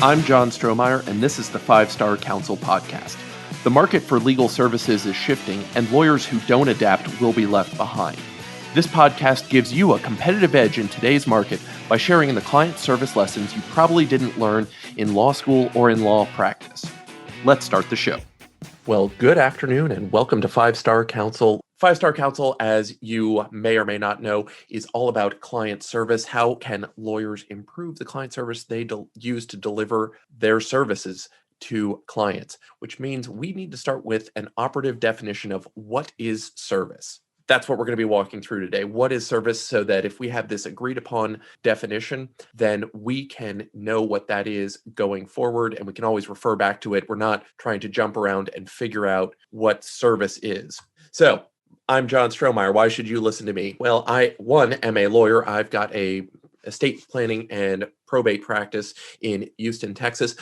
I'm John Strohmeyer, and this is the 5-Star Counsel Podcast. The market for legal services is shifting, and lawyers who don't adapt will be left behind. This podcast gives you a competitive edge in today's market by sharing the client service lessons you probably didn't learn in law school or in law practice. Let's start the show. Well, good afternoon, and welcome to 5-Star Counsel. 5-Star Counsel, as you may or may not know, is all about client service. How can lawyers improve the client service they use to deliver their services to clients? Which means we need to start with an operative definition of what is service. That's what we're going to be walking through today. What is service, so that if we have this agreed upon definition, then we can know what that is going forward, and we can always refer back to it. We're not trying to jump around and figure out what service is. So I'm John Strohmeyer. Why should you listen to me? Well, I am a lawyer. I've got a estate planning and probate practice in Houston, Texas.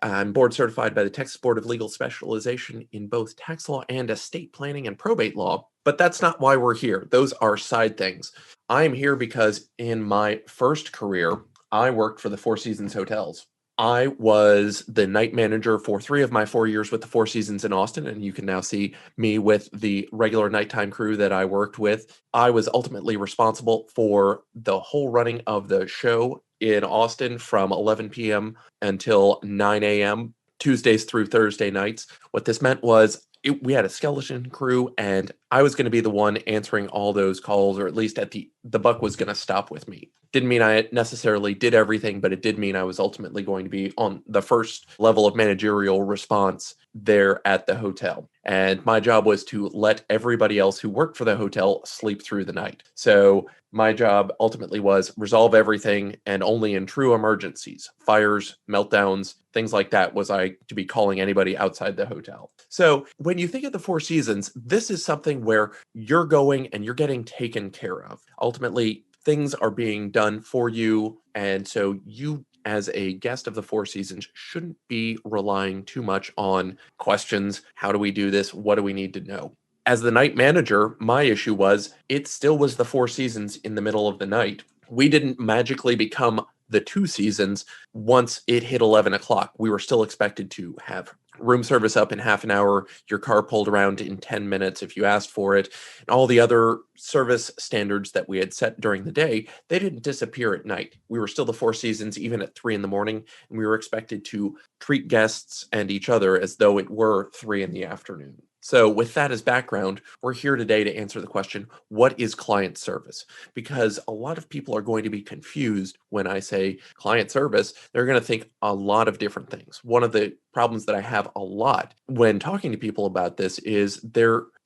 I'm board certified by the Texas Board of Legal Specialization in both tax law and estate planning and probate law. But that's not why we're here. Those are side things. I'm here because in my first career, I worked for the Four Seasons Hotels. I was the night manager for 3 of my 4 years with the Four Seasons in Austin, and you can now see me with the regular nighttime crew that I worked with. I was ultimately responsible for the whole running of the show in Austin from 11 p.m. until 9 a.m., Tuesdays through Thursday nights. What this meant was we had a skeleton crew, and I was going to be the one answering all those calls, or at least at the buck was going to stop with me. Didn't mean I necessarily did everything, but it did mean I was ultimately going to be on the first level of managerial response there at the hotel. And my job was to let everybody else who worked for the hotel sleep through the night. So my job ultimately was resolve everything, and only in true emergencies, fires, meltdowns, things like that, was I to be calling anybody outside the hotel. So when you think of the Four Seasons, this is something where you're going and you're getting taken care of. Ultimately, things are being done for you, and so you, as a guest of the Four Seasons, shouldn't be relying too much on questions. How do we do this? What do we need to know? As the night manager, my issue was it still was the Four Seasons in the middle of the night. We didn't magically become the Two Seasons once it hit 11 o'clock. We were still expected to have room service up in half an hour, your car pulled around in 10 minutes if you asked for it, and all the other service standards that we had set during the day, they didn't disappear at night. We were still the Four Seasons even at 3 in the morning, and we were expected to treat guests and each other as though it were 3 in the afternoon. So with that as background, we're here today to answer the question, what is client service? Because a lot of people are going to be confused when I say client service. They're going to think a lot of different things. One of the problems that I have a lot when talking to people about this is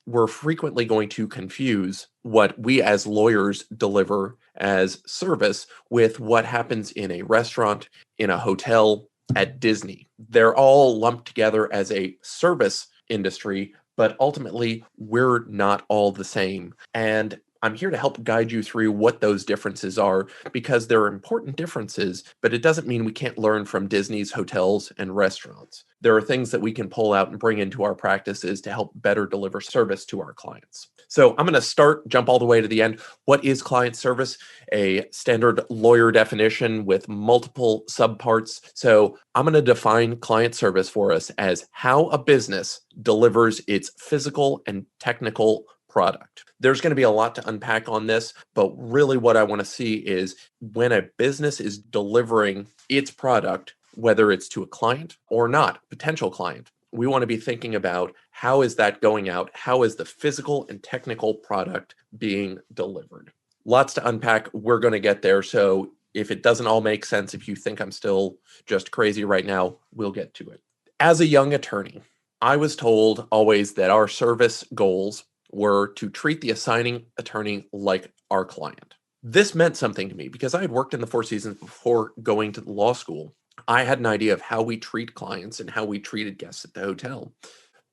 we're frequently going to confuse what we as lawyers deliver as service with what happens in a restaurant, in a hotel, at Disney. They're all lumped together as a service industry, but ultimately we're not all the same. And I'm here to help guide you through what those differences are, because there are important differences, but it doesn't mean we can't learn from Disney's hotels and restaurants. There are things that we can pull out and bring into our practices to help better deliver service to our clients. So I'm going to jump all the way to the end. What is client service? A standard lawyer definition with multiple subparts. So I'm going to define client service for us as how a business delivers its physical and technical product. There's going to be a lot to unpack on this, but really what I want to see is when a business is delivering its product, whether it's to a client or not, potential client, we want to be thinking about how is that going out? How is the physical and technical product being delivered? Lots to unpack. We're going to get there. So if it doesn't all make sense, if you think I'm still just crazy right now, we'll get to it. As a young attorney, I was told always that our service goals were to treat the assigning attorney like our client. This meant something to me because I had worked in the Four Seasons before going to the law school. I had an idea of how we treat clients and how we treated guests at the hotel.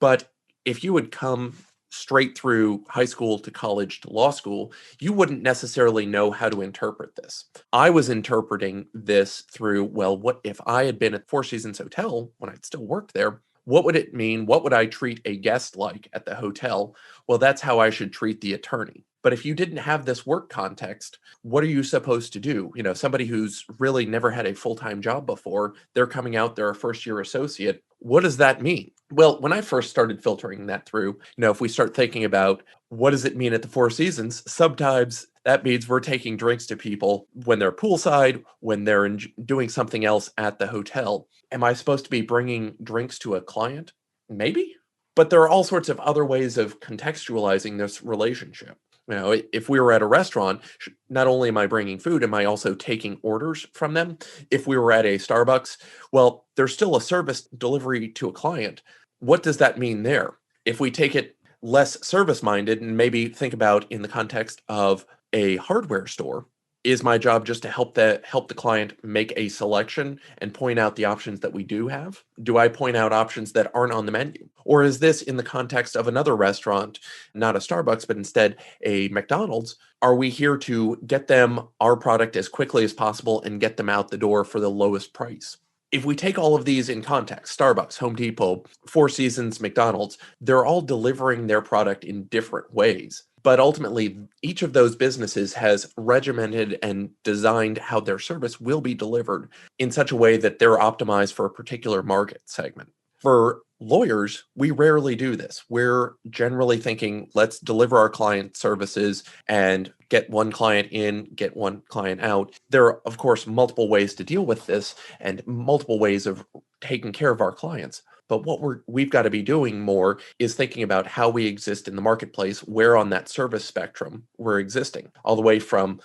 But if you would come straight through high school to college to law school, you wouldn't necessarily know how to interpret this. I was interpreting this through, well, what if I had been at Four Seasons Hotel when I'd still worked there? What would it mean? What would I treat a guest like at the hotel? Well, that's how I should treat the attorney. But if you didn't have this work context, what are you supposed to do? Somebody who's really never had a full-time job before, they're coming out, they're a first-year associate. What does that mean? Well, when I first started filtering that through, if we start thinking about what does it mean at the Four Seasons, sometimes that means we're taking drinks to people when they're poolside, when they're doing something else at the hotel. Am I supposed to be bringing drinks to a client? Maybe. But there are all sorts of other ways of contextualizing this relationship. If we were at a restaurant, not only am I bringing food, am I also taking orders from them? If we were at a Starbucks, well, there's still a service delivery to a client. What does that mean there? If we take it less service-minded and maybe think about in the context of a hardware store, is my job just to help the client make a selection and point out the options that we do have? Do I point out options that aren't on the menu? Or is this in the context of another restaurant, not a Starbucks, but instead a McDonald's? Are we here to get them our product as quickly as possible and get them out the door for the lowest price? If we take all of these in context, Starbucks, Home Depot, Four Seasons, McDonald's, they're all delivering their product in different ways. But ultimately, each of those businesses has regimented and designed how their service will be delivered in such a way that they're optimized for a particular market segment. For lawyers, we rarely do this. We're generally thinking, let's deliver our client services and get one client in, get one client out. There are, of course, multiple ways to deal with this and multiple ways of taking care of our clients. But what we've got to be doing more is thinking about how we exist in the marketplace, where on that service spectrum we're existing, all the way from,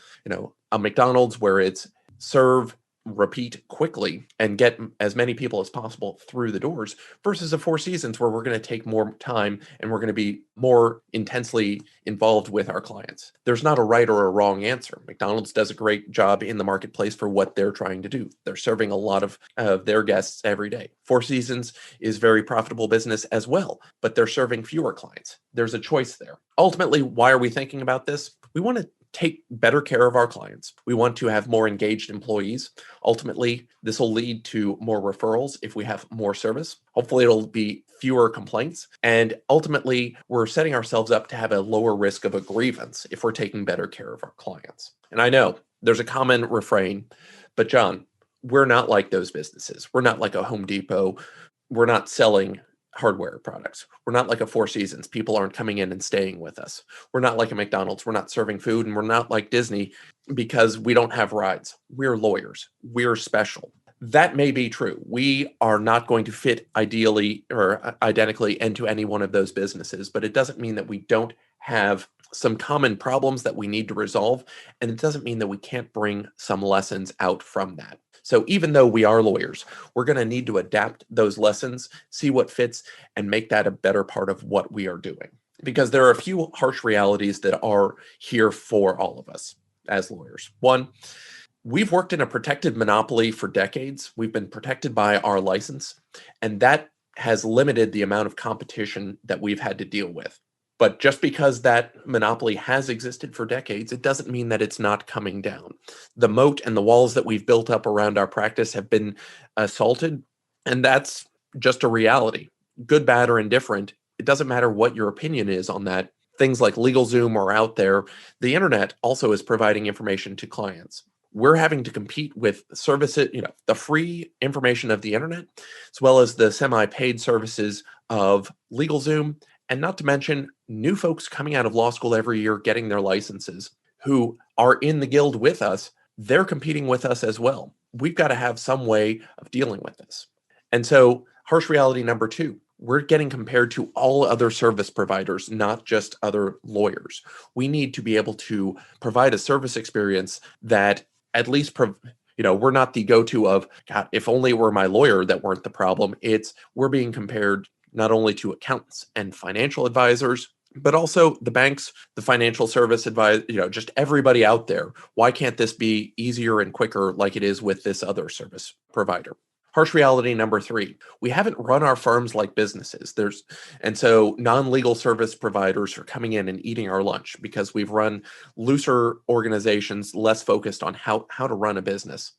a McDonald's where it's serve, repeat quickly and get as many people as possible through the doors versus a Four Seasons where we're going to take more time and we're going to be more intensely involved with our clients. There's not a right or a wrong answer. McDonald's does a great job in the marketplace for what they're trying to do. They're serving a lot of their guests every day. Four Seasons is very profitable business as well, but they're serving fewer clients. There's a choice there. Ultimately, why are we thinking about this? We want to take better care of our clients. We want to have more engaged employees. Ultimately, this will lead to more referrals if we have more service. Hopefully, it'll be fewer complaints. And ultimately, we're setting ourselves up to have a lower risk of a grievance if we're taking better care of our clients. And I know there's a common refrain, but John, we're not like those businesses. We're not like a Home Depot. We're not selling hardware products. We're not like a Four Seasons. People aren't coming in and staying with us. We're not like a McDonald's. We're not serving food, and we're not like Disney because we don't have rides. We're lawyers. We're special. That may be true. We are not going to fit ideally or identically into any one of those businesses, but it doesn't mean that we don't have some common problems that we need to resolve, and it doesn't mean that we can't bring some lessons out from that. So even though we are lawyers, we're going to need to adapt those lessons, see what fits, and make that a better part of what we are doing. Because there are a few harsh realities that are here for all of us as lawyers. One, we've worked in a protected monopoly for decades. We've been protected by our license, and that has limited the amount of competition that we've had to deal with. But just because that monopoly has existed for decades, it doesn't mean that it's not coming down. The moat and the walls that we've built up around our practice have been assaulted, and that's just a reality. Good, bad, or indifferent, it doesn't matter what your opinion is on that. Things like LegalZoom are out there. The internet also is providing information to clients. We're having to compete with services, the free information of the internet, as well as the semi-paid services of LegalZoom. And not to mention new folks coming out of law school every year getting their licenses who are in the guild with us. They're competing with us as well. We've got to have some way of dealing with this. And so harsh reality number two, we're getting compared to all other service providers, not just other lawyers. We need to be able to provide a service experience that at least we're not the go-to of, God, if only it were my lawyer that weren't the problem. It's we're being compared not only to accountants and financial advisors, but also the banks, the financial service advisor, just everybody out there. Why can't this be easier and quicker like it is with this other service provider? Harsh reality number three, we haven't run our firms like businesses. And so non-legal service providers are coming in and eating our lunch because we've run looser organizations, less focused on how to run a business.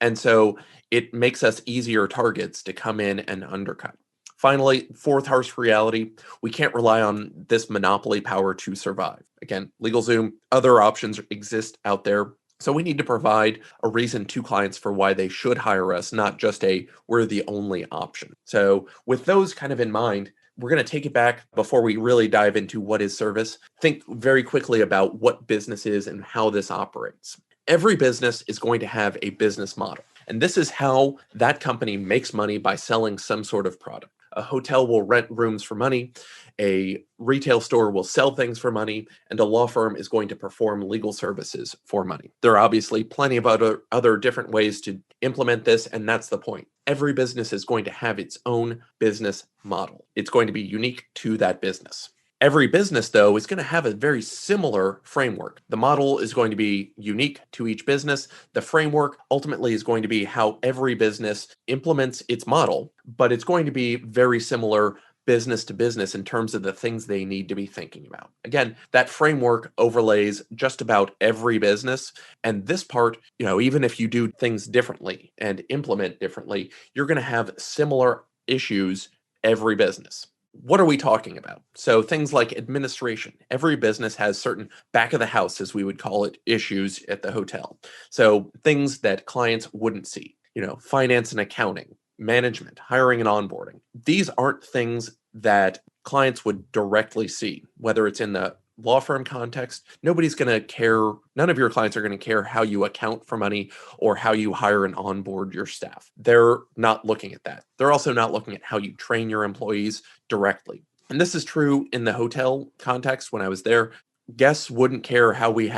And so it makes us easier targets to come in and undercut. Finally, fourth harsh reality, we can't rely on this monopoly power to survive. Again, LegalZoom, other options exist out there. So we need to provide a reason to clients for why they should hire us, not just we're the only option. So with those kind of in mind, we're going to take it back before we really dive into what is service. Think very quickly about what business is and how this operates. Every business is going to have a business model. And this is how that company makes money by selling some sort of product. A hotel will rent rooms for money, a retail store will sell things for money, and a law firm is going to perform legal services for money. There are obviously plenty of other different ways to implement this, and that's the point. Every business is going to have its own business model. It's going to be unique to that business. Every business, though, is going to have a very similar framework. The model is going to be unique to each business. The framework ultimately is going to be how every business implements its model, but it's going to be very similar business to business in terms of the things they need to be thinking about. Again, that framework overlays just about every business. And this part, even if you do things differently and implement differently, you're going to have similar issues every business. What are we talking about? So things like administration. Every business has certain back of the house, as we would call it, issues at the hotel. So things that clients wouldn't see, finance and accounting, management, hiring and onboarding. These aren't things that clients would directly see, whether it's in the law firm context. Nobody's going to care. None of your clients are going to care how you account for money or how you hire and onboard your staff. They're not looking at that. They're also not looking at how you train your employees directly. And this is true in the hotel context. When I was there, guests wouldn't care how we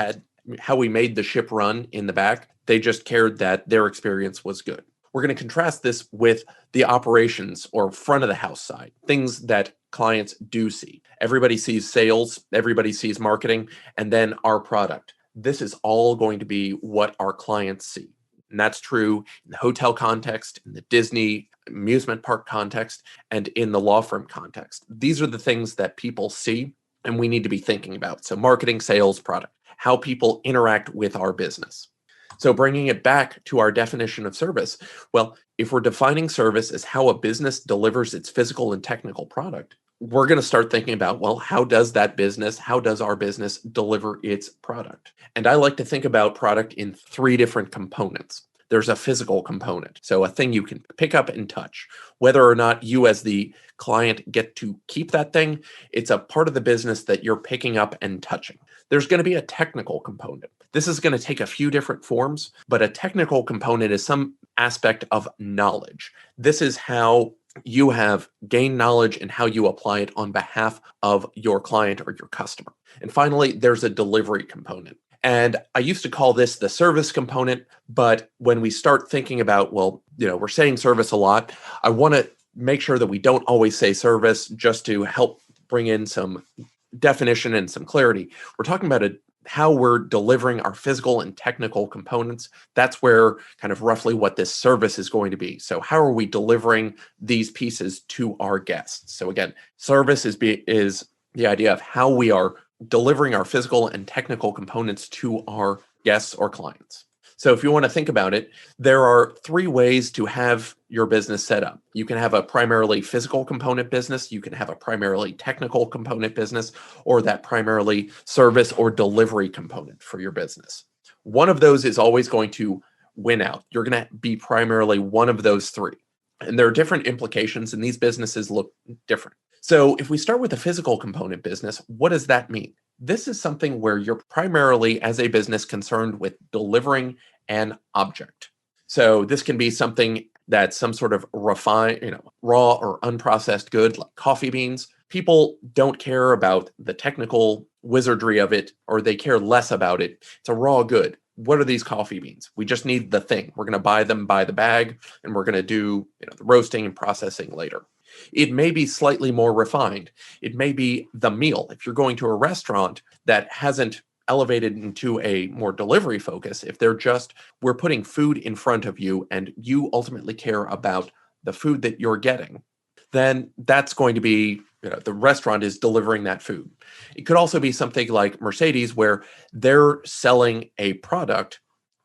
made the ship run in the back. They just cared that their experience was good. We're going to contrast this with the operations or front of the house side, things that clients do see. Everybody sees sales, everybody sees marketing, and then our product. This is all going to be what our clients see. And that's true in the hotel context, in the Disney amusement park context, and in the law firm context. These are the things that people see and we need to be thinking about. So marketing, sales, product, how people interact with our business. So bringing it back to our definition of service, well, if we're defining service as how a business delivers its physical and technical product, we're going to start thinking about, well, how does our business deliver its product? And I like to think about product in three different components. There's a physical component, so a thing you can pick up and touch. Whether or not you as the client get to keep that thing, it's a part of the business that you're picking up and touching. There's going to be a technical component. This is going to take a few different forms, but a technical component is some aspect of knowledge. This is how you have gained knowledge and how you apply it on behalf of your client or your customer. And finally, there's a delivery component. And I used to call this the service component, but when we start thinking about, we're saying service a lot, I want to make sure that we don't always say service just to help bring in some definition and some clarity. We're talking about how we're delivering our physical and technical components. That's where kind of roughly what this service is going to be. So how are we delivering these pieces to our guests? So again, service is the idea of how we are delivering our physical and technical components to our guests or clients. So if you want to think about it, there are three ways to have your business set up. You can have a primarily physical component business, you can have a primarily technical component business, or that primarily service or delivery component for your business. One of those is always going to win out. You're going to be primarily one of those three. And there are different implications, and these businesses look different. So if we start with the physical component business, what does that mean? This is something where you're primarily, as a business, concerned with delivering an object. So this can be something that's some sort of refined, raw or unprocessed good, like coffee beans. People don't care about the technical wizardry of it, or they care less about it. It's a raw good. What are these coffee beans? We just need the thing. We're going to buy them by the bag, and we're going to do the roasting and processing later. It may be slightly more refined. It may be the meal. If you're going to a restaurant that hasn't elevated into a more delivery focus, if we're putting food in front of you and you ultimately care about the food that you're getting, then that's going to be, the restaurant is delivering that food. It could also be something like Mercedes, where they're selling a product,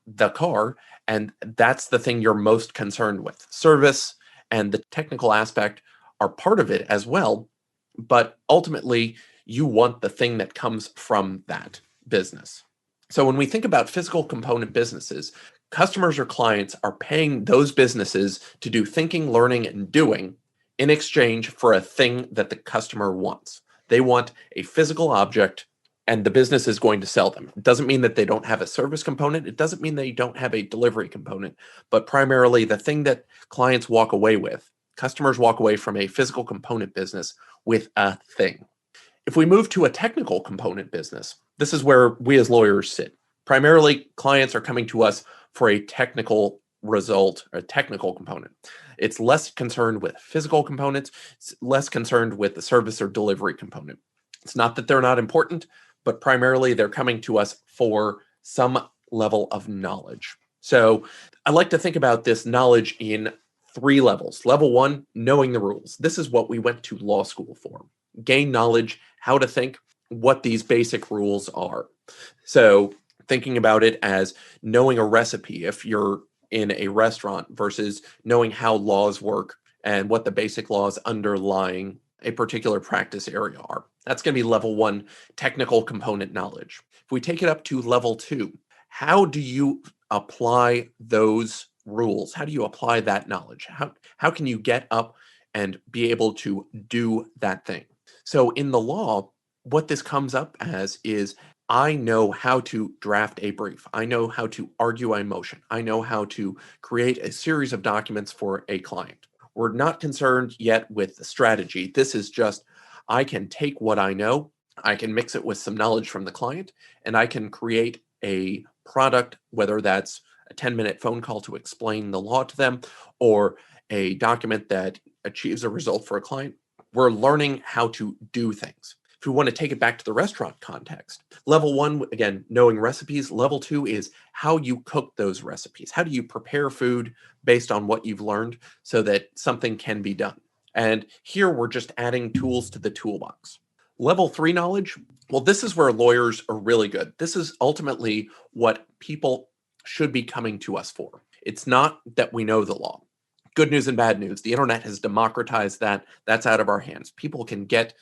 the car, and that's the thing you're most concerned with. Service and the technical aspect are part of it as well, but ultimately you want the thing that comes from that business. So when we think about physical component businesses, customers or clients are paying those businesses to do thinking, learning, and doing in exchange for a thing that the customer wants. They want a physical object and the business is going to sell them. It doesn't mean that they don't have a service component. It doesn't mean they don't have a delivery component, but primarily the thing that clients walk away with, customers walk away from a physical component business with a thing. If we move to a technical component business, this is where we as lawyers sit. Primarily, clients are coming to us for a technical result, or a technical component. It's less concerned with physical components. It's less concerned with the service or delivery component. It's not that they're not important, but primarily they're coming to us for some level of knowledge. So I like to think about this knowledge in 3 levels. Level 1, knowing the rules. This is what we went to law school for. Gain knowledge, how to think, what these basic rules are. So thinking about it as knowing a recipe if you're in a restaurant versus knowing how laws work and what the basic laws underlying a particular practice area are. That's going to be level 1, technical component knowledge. If we take it up to level 2, how do you apply those rules? How do you apply that knowledge? How can you get up and be able to do that thing? So in the law, what this comes up as is I know how to draft a brief. I know how to argue a motion. I know how to create a series of documents for a client. We're not concerned yet with the strategy. This is just, I can take what I know, I can mix it with some knowledge from the client, and I can create a product, whether that's a 10-minute phone call to explain the law to them or a document that achieves a result for a client. We're learning how to do things. If we want to take it back to the restaurant context, level 1, again, knowing recipes. Level 2 is how you cook those recipes. How do you prepare food based on what you've learned so that something can be done? And here we're just adding tools to the toolbox. Level 3 knowledge, well, this is where lawyers are really good. This is ultimately what people should be coming to us for. It's not that we know the law. Good news and bad news. The internet has democratized that. That's out of our hands. People can get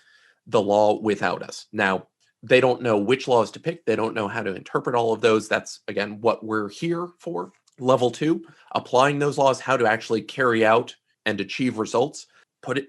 the law without us. Now, they don't know which laws to pick. They don't know how to interpret all of those. That's, again, what we're here for. Level 2, applying those laws, how to actually carry out and achieve results,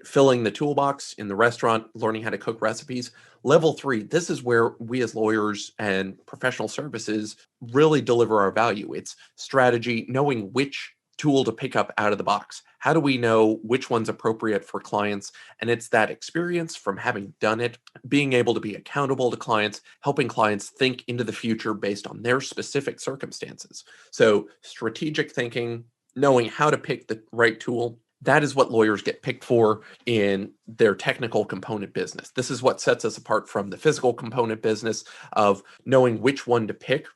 filling the toolbox in the restaurant, learning how to cook recipes. Level 3, this is where we as lawyers and professional services really deliver our value. It's strategy, knowing which tool to pick up out of the box. How do we know which one's appropriate for clients? And it's that experience from having done it, being able to be accountable to clients, helping clients think into the future based on their specific circumstances. So strategic thinking, knowing how to pick the right tool, that is what lawyers get picked for in their technical component business. This is what sets us apart from the physical component business of knowing which one to pick.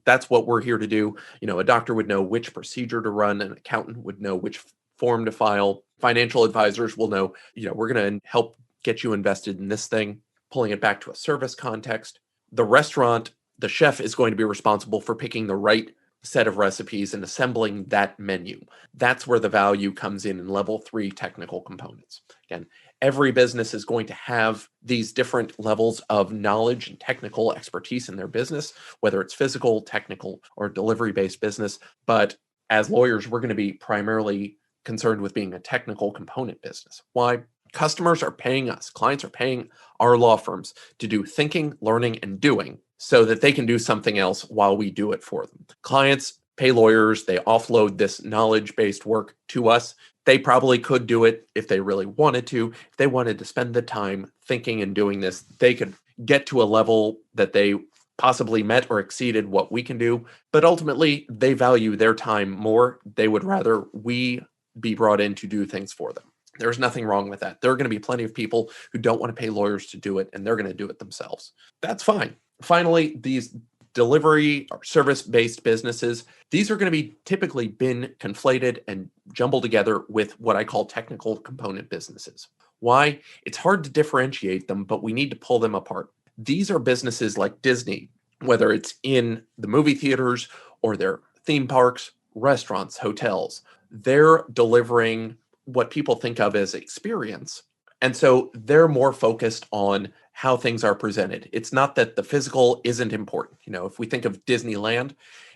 That's what we're here to do. A doctor would know which procedure to run, an accountant would know which form to file, financial advisors will know, we're going to help get you invested in this thing, pulling it back to a service context. The restaurant, the chef is going to be responsible for picking the right set of recipes and assembling that menu. That's where the value comes in level 3 technical components. Again, every business is going to have these different levels of knowledge and technical expertise in their business, whether it's physical, technical, or delivery-based business. But as lawyers, we're going to be primarily concerned with being a technical component business. Why? Customers are paying us, clients are paying our law firms to do thinking, learning, and doing so that they can do something else while we do it for them. Clients pay lawyers, they offload this knowledge-based work to us. They probably could do it if they really wanted to. If they wanted to spend the time thinking and doing this, they could get to a level that they possibly met or exceeded what we can do. But ultimately, they value their time more. They would rather we be brought in to do things for them. There's nothing wrong with that. There are going to be plenty of people who don't want to pay lawyers to do it, and they're going to do it themselves. That's fine. Finally, these delivery or service-based businesses, these are going to be typically been conflated and jumbled together with what I call technical component businesses. Why? It's hard to differentiate them, but we need to pull them apart. These are businesses like Disney, whether it's in the movie theaters or their theme parks, restaurants, hotels. They're delivering what people think of as experience. And so they're more focused on how things are presented. It's not that the physical isn't important. If we think of Disneyland,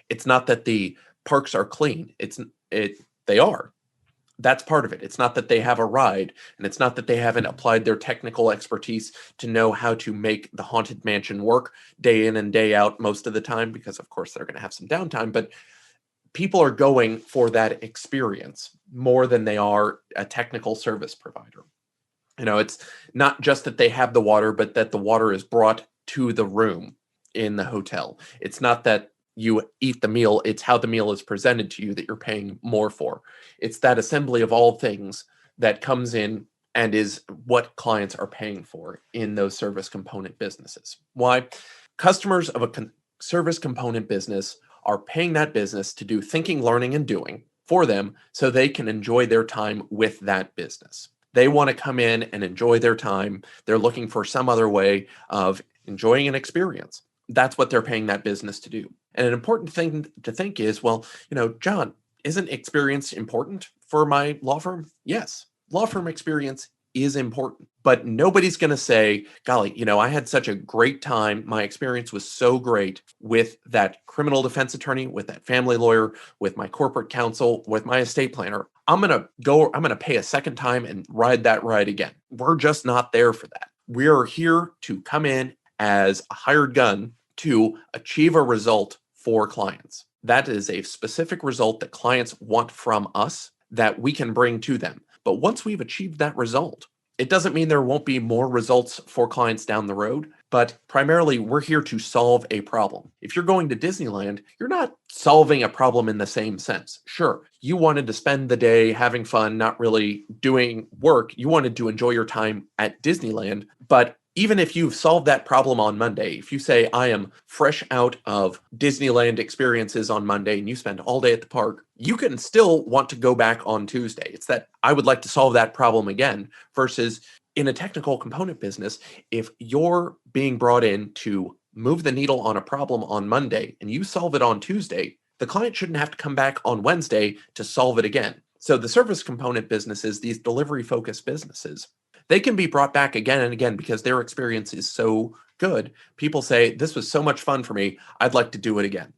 it's not that the parks are clean. They are. That's part of it. It's not that they have a ride, and it's not that they haven't applied their technical expertise to know how to make the Haunted Mansion work day in and day out most of the time, because of course they're going to have some downtime, but people are going for that experience more than they are a technical service provider. It's not just that they have the water, but that the water is brought to the room in the hotel. It's not that you eat the meal, it's how the meal is presented to you that you're paying more for. It's that assembly of all things that comes in and is what clients are paying for in those service component businesses. Why? Customers of a service component business are paying that business to do thinking, learning, and doing for them so they can enjoy their time with that business. They want to come in and enjoy their time. They're looking for some other way of enjoying an experience. That's what they're paying that business to do. And an important thing to think is, well, John, isn't experience important for my law firm? Yes, law firm experience is important, but nobody's going to say, golly, I had such a great time. My experience was so great with that criminal defense attorney, with that family lawyer, with my corporate counsel, with my estate planner. I'm going to pay a second time and ride that ride again. We're just not there for that. We're here to come in as a hired gun to achieve a result for clients. That is a specific result that clients want from us that we can bring to them. But once we've achieved that result, it doesn't mean there won't be more results for clients down the road, but primarily we're here to solve a problem. If you're going to Disneyland, you're not solving a problem in the same sense. Sure, you wanted to spend the day having fun, not really doing work. You wanted to enjoy your time at Disneyland, but even if you've solved that problem on Monday, if you say, I am fresh out of Disneyland experiences on Monday and you spend all day at the park, you can still want to go back on Tuesday. It's that I would like to solve that problem again versus in a technical component business, if you're being brought in to move the needle on a problem on Monday and you solve it on Tuesday, the client shouldn't have to come back on Wednesday to solve it again. So the service component businesses, these delivery-focused businesses, they can be brought back again and again because their experience is so good. People say, this was so much fun for me. I'd like to do it again.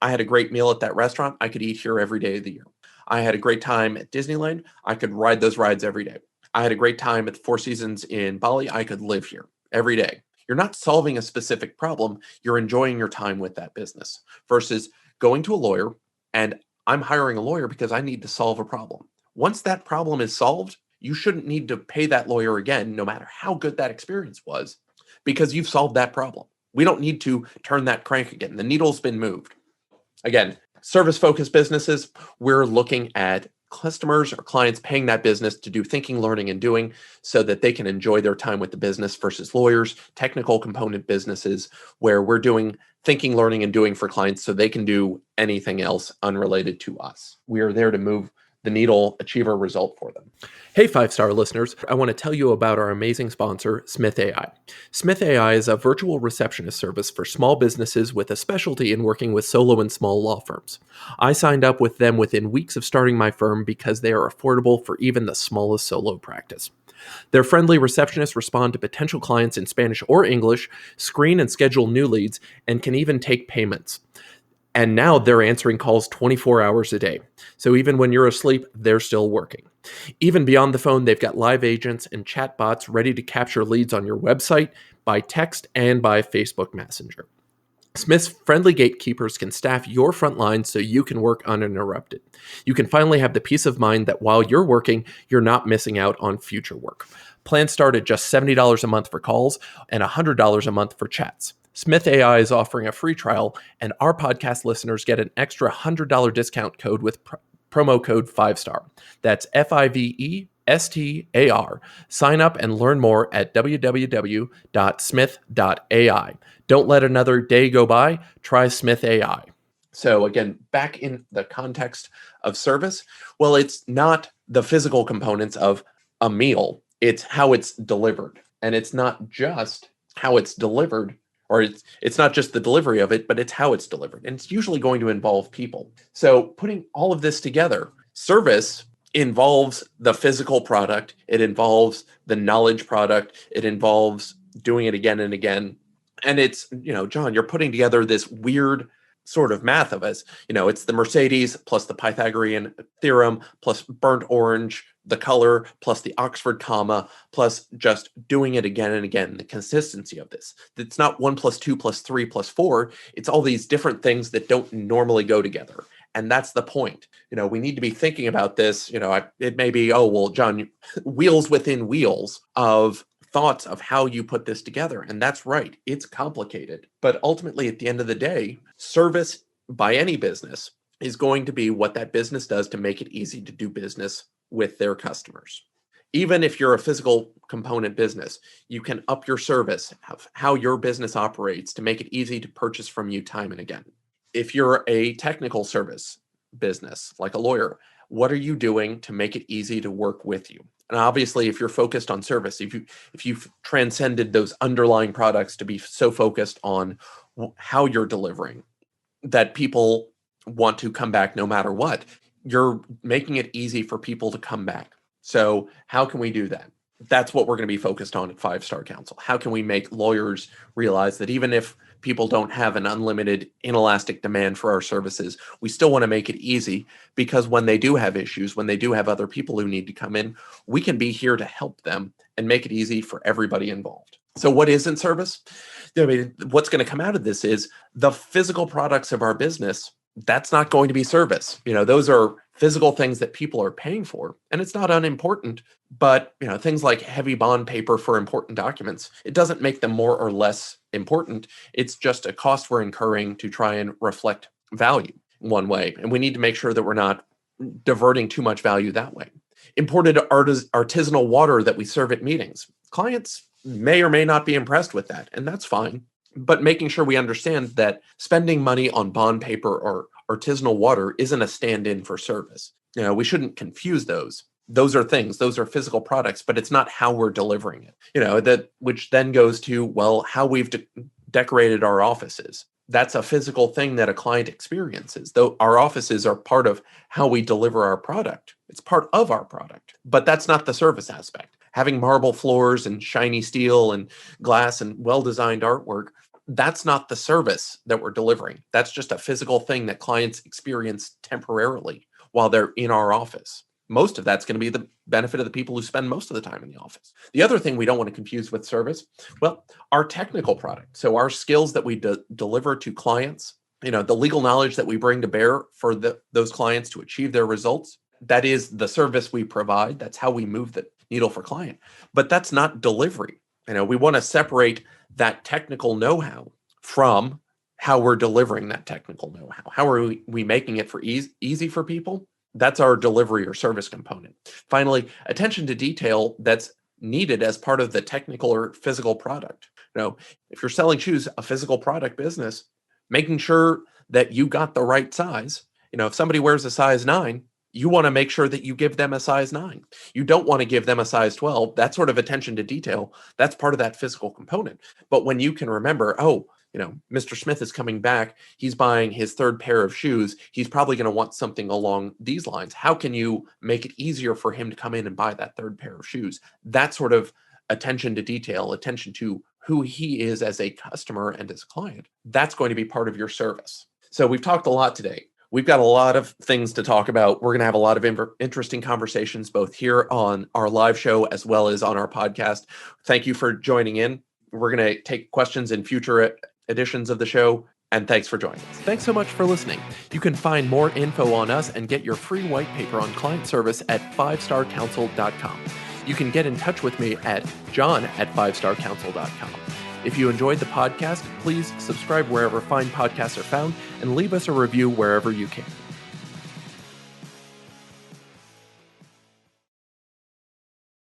I had a great meal at that restaurant. I could eat here every day of the year. I had a great time at Disneyland. I could ride those rides every day. I had a great time at the Four Seasons in Bali. I could live here every day. You're not solving a specific problem. You're enjoying your time with that business versus going to a lawyer and I'm hiring a lawyer because I need to solve a problem. Once that problem is solved, you shouldn't need to pay that lawyer again, no matter how good that experience was, because you've solved that problem. We don't need to turn that crank again. The needle's been moved. Again, service-focused businesses, we're looking at customers or clients paying that business to do thinking, learning, and doing so that they can enjoy their time with the business versus lawyers, technical component businesses, where we're doing thinking, learning, and doing for clients so they can do anything else unrelated to us. We are there to move the needle, achieve a result for them. Hey, 5-star listeners, I want to tell you about our amazing sponsor, Smith AI. Smith AI is a virtual receptionist service for small businesses with a specialty in working with solo and small law firms. I signed up with them within weeks of starting my firm because they are affordable for even the smallest solo practice. Their friendly receptionists respond to potential clients in Spanish or English, screen and schedule new leads, and can even take payments. And now they're answering calls 24 hours a day. So even when you're asleep, they're still working. Even beyond the phone, they've got live agents and chatbots ready to capture leads on your website, by text, and by Facebook Messenger. Smith's friendly gatekeepers can staff your front line so you can work uninterrupted. You can finally have the peace of mind that while you're working, you're not missing out on future work. Plans start at just $70 a month for calls and $100 a month for chats. Smith AI is offering a free trial, and our podcast listeners get an extra $100 discount code with promo code 5star. That's FIVESTAR. Sign up and learn more at www.smith.ai. Don't let another day go by. Try Smith AI. So again, back in the context of service, well, it's not the physical components of a meal. It's how it's delivered. And it's not just how it's delivered, or it's not just the delivery of it, but it's how it's delivered. And it's usually going to involve people. So putting all of this together, service involves the physical product. It involves the knowledge product. It involves doing it again and again. And it's, John, you're putting together this weird sort of math of us. It's the Mercedes plus the Pythagorean theorem plus burnt orange, the color plus the Oxford comma, plus just doing it again and again, the consistency of this. It's not 1 plus 2 plus 3 plus 4. It's all these different things that don't normally go together. And that's the point. We need to be thinking about this. It may be, oh, well, John, wheels within wheels of thoughts of how you put this together. And that's right. It's complicated. But ultimately, at the end of the day, service by any business is going to be what that business does to make it easy to do business with their customers. Even if you're a physical component business, you can up your service of how your business operates to make it easy to purchase from you time and again. If you're a technical service business, like a lawyer, what are you doing to make it easy to work with you? And obviously, if you're focused on service, if you've transcended those underlying products to be so focused on how you're delivering that people want to come back no matter what, you're making it easy for people to come back. So how can we do that? That's what we're going to be focused on at 5-Star Counsel. How can we make lawyers realize that even if people don't have an unlimited inelastic demand for our services, we still want to make it easy, because when they do have issues, when they do have other people who need to come in, we can be here to help them and make it easy for everybody involved. So what isn't service? What's going to come out of this is the physical products of our business. That's not going to be service. Those are physical things that people are paying for, and it's not unimportant, but things like heavy bond paper for important documents, it doesn't make them more or less important. It's just a cost we're incurring to try and reflect value one way, and we need to make sure that we're not diverting too much value that way. Imported artisanal water that we serve at meetings. Clients may or may not be impressed with that, and that's fine. But making sure we understand that spending money on bond paper or artisanal water isn't a stand-in for service. We shouldn't confuse those. Those are things, those are physical products, but it's not how we're delivering it. That which then goes to, well, how we've decorated our offices. That's a physical thing that a client experiences. Though our offices are part of how we deliver our product. It's part of our product, but that's not the service aspect. Having marble floors and shiny steel and glass and well-designed artwork, that's not the service that we're delivering. That's just a physical thing that clients experience temporarily while they're in our office. Most of that's going to be the benefit of the people who spend most of the time in the office. The other thing we don't want to confuse with service, well, our technical product. So our skills that we deliver to clients, the legal knowledge that we bring to bear for those clients to achieve their results, that is the service we provide. That's how we move the needle for client. But that's not delivery. We want to separate that technical know-how from how we're delivering that technical know-how. How are we making it for easy for people? That's our delivery or service component. Finally, attention to detail that's needed as part of the technical or physical product. If you're selling shoes, a physical product business, making sure that you got the right size. If somebody wears a size 9, you want to make sure that you give them a size 9. You don't want to give them a size 12. That sort of attention to detail, that's part of that physical component. But when you can remember, Mr. Smith is coming back, he's buying his third pair of shoes, he's probably going to want something along these lines. How can you make it easier for him to come in and buy that third pair of shoes? That sort of attention to detail, attention to who he is as a customer and as a client, that's going to be part of your service. So we've talked a lot today. We've got a lot of things to talk about. We're going to have a lot of interesting conversations, both here on our live show as well as on our podcast. Thank you for joining in. We're going to take questions in future editions of the show, and thanks for joining us. Thanks so much for listening. You can find more info on us and get your free white paper on client service at 5starcounsel.com. You can get in touch with me at john@5starcounsel.com. If you enjoyed the podcast, please subscribe wherever fine podcasts are found and leave us a review wherever you can.